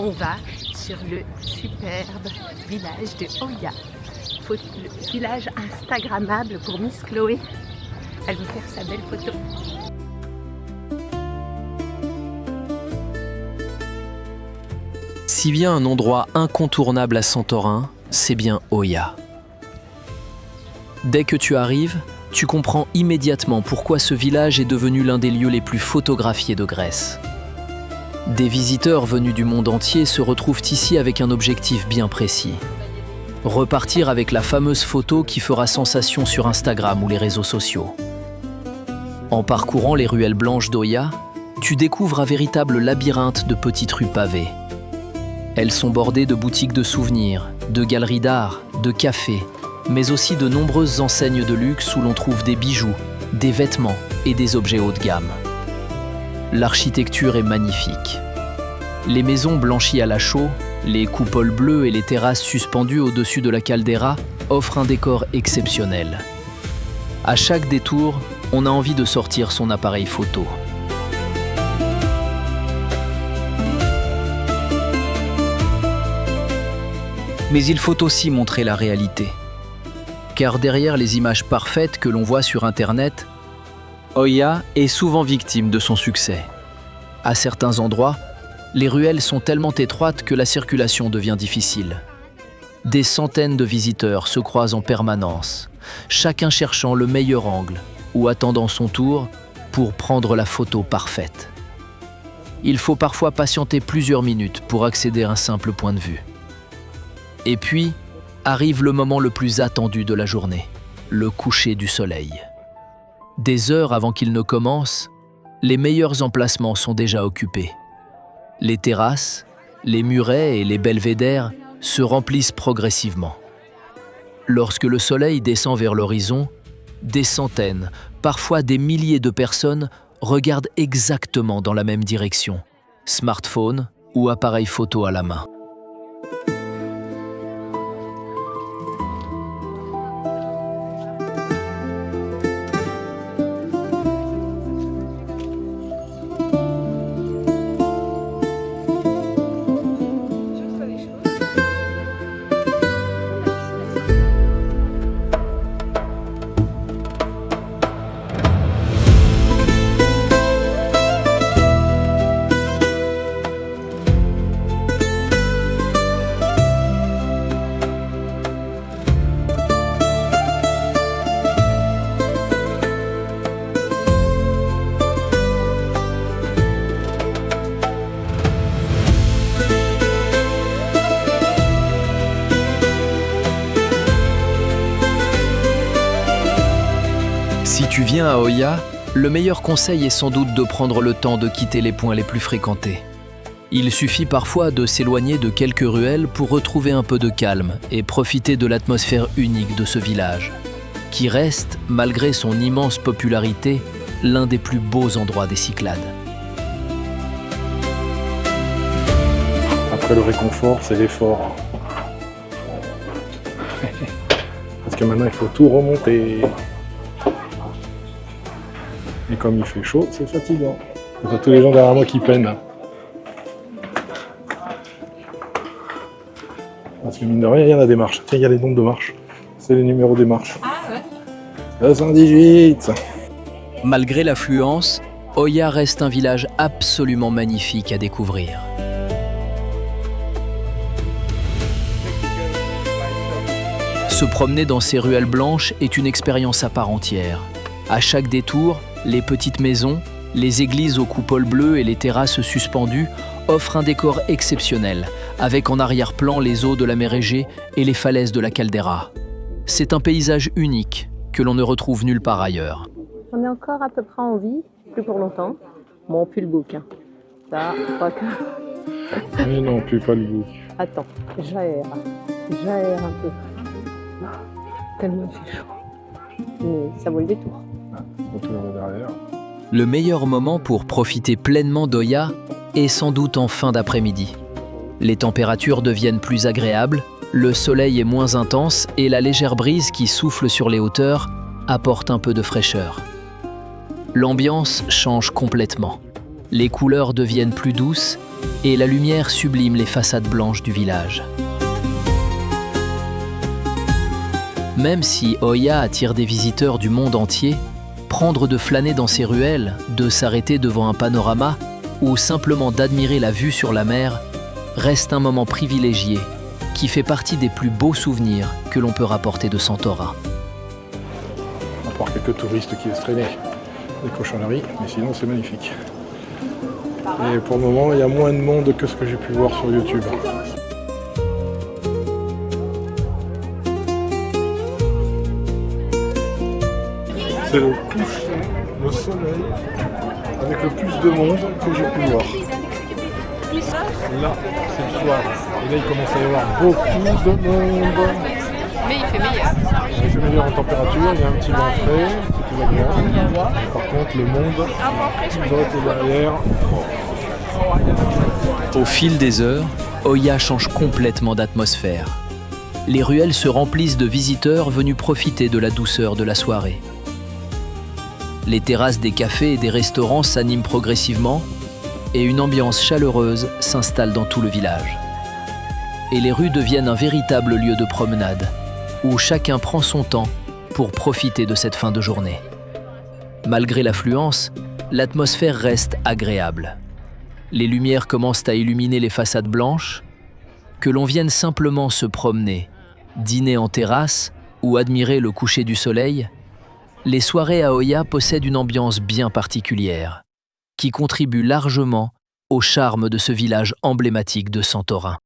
on va sur le superbe village de Oia. Le village instagrammable pour Miss Chloé. Elle veut faire sa belle photo. S'il y a un endroit incontournable à Santorin, c'est bien Oia. Dès que tu arrives, tu comprends immédiatement pourquoi ce village est devenu l'un des lieux les plus photographiés de Grèce. Des visiteurs venus du monde entier se retrouvent ici avec un objectif bien précis. Repartir avec la fameuse photo qui fera sensation sur Instagram ou les réseaux sociaux. En parcourant les ruelles blanches d'Oia, tu découvres un véritable labyrinthe de petites rues pavées. Elles sont bordées de boutiques de souvenirs, de galeries d'art, de cafés, mais aussi de nombreuses enseignes de luxe où l'on trouve des bijoux, des vêtements et des objets haut de gamme. L'architecture est magnifique. Les maisons blanchies à la chaux, les coupoles bleues et les terrasses suspendues au-dessus de la caldeira offrent un décor exceptionnel. À chaque détour, on a envie de sortir son appareil photo. Mais il faut aussi montrer la réalité. Car derrière les images parfaites que l'on voit sur Internet, Oia est souvent victime de son succès. À certains endroits, les ruelles sont tellement étroites que la circulation devient difficile. Des centaines de visiteurs se croisent en permanence, chacun cherchant le meilleur angle ou attendant son tour pour prendre la photo parfaite. Il faut parfois patienter plusieurs minutes pour accéder à un simple point de vue. Et puis, arrive le moment le plus attendu de la journée, le coucher du soleil. Des heures avant qu'il ne commence, les meilleurs emplacements sont déjà occupés. Les terrasses, les murets et les belvédères se remplissent progressivement. Lorsque le soleil descend vers l'horizon, des centaines, parfois des milliers de personnes regardent exactement dans la même direction, smartphone ou appareil photo à la main. Si tu viens à Oia, le meilleur conseil est sans doute de prendre le temps de quitter les points les plus fréquentés. Il suffit parfois de s'éloigner de quelques ruelles pour retrouver un peu de calme et profiter de l'atmosphère unique de ce village, qui reste, malgré son immense popularité, l'un des plus beaux endroits des Cyclades. Après le réconfort, c'est l'effort. Parce que maintenant, il faut tout remonter. Et comme il fait chaud, c'est fatigant. Il y a tous les gens derrière moi qui peinent. Parce que mine de rien, il y en a des marches. Tiens, il y a les nombres de marches. C'est les numéros des marches. Ah ouais. 218. Malgré l'affluence, Oia reste un village absolument magnifique à découvrir. Se promener dans ces ruelles blanches est une expérience à part entière. À chaque détour, les petites maisons, les églises aux coupoles bleues et les terrasses suspendues offrent un décor exceptionnel, avec en arrière-plan les eaux de la mer Égée et les falaises de la caldeira. C'est un paysage unique que l'on ne retrouve nulle part ailleurs. On est encore à peu près en vie, plus pour longtemps. Bon, plus le bouquin. Ça, je crois que... Mais non, plus pas le goût. Attends, j'aère un peu. Tellement il fait chaud. Mais ça vaut le détour. Derrière. Le meilleur moment pour profiter pleinement d'Oia est sans doute en fin d'après-midi. Les températures deviennent plus agréables, le soleil est moins intense et la légère brise qui souffle sur les hauteurs apporte un peu de fraîcheur. L'ambiance change complètement. Les couleurs deviennent plus douces et la lumière sublime les façades blanches du village. Même si Oia attire des visiteurs du monde entier, prendre de flâner dans ses ruelles, de s'arrêter devant un panorama ou simplement d'admirer la vue sur la mer reste un moment privilégié qui fait partie des plus beaux souvenirs que l'on peut rapporter de Santorin. À part quelques touristes qui laissent traîner des cochonneries, mais sinon c'est magnifique. Et pour le moment, il y a moins de monde que ce que j'ai pu voir sur YouTube. C'est le coucher, le soleil, avec le plus de monde que j'ai pu voir. Là, c'est le soir. Et là, il commence à y avoir beaucoup de monde. Mais il fait meilleur. Il fait meilleur en température, il y a un petit vent frais, c'est plus agréable. Par contre, le monde, ils ont été derrière. Au fil des heures, Oia change complètement d'atmosphère. Les ruelles se remplissent de visiteurs venus profiter de la douceur de la soirée. Les terrasses des cafés et des restaurants s'animent progressivement et une ambiance chaleureuse s'installe dans tout le village. Et les rues deviennent un véritable lieu de promenade où chacun prend son temps pour profiter de cette fin de journée. Malgré l'affluence, l'atmosphère reste agréable. Les lumières commencent à illuminer les façades blanches, que l'on vienne simplement se promener, dîner en terrasse ou admirer le coucher du soleil, les soirées à Oia possèdent une ambiance bien particulière, qui contribue largement au charme de ce village emblématique de Santorin.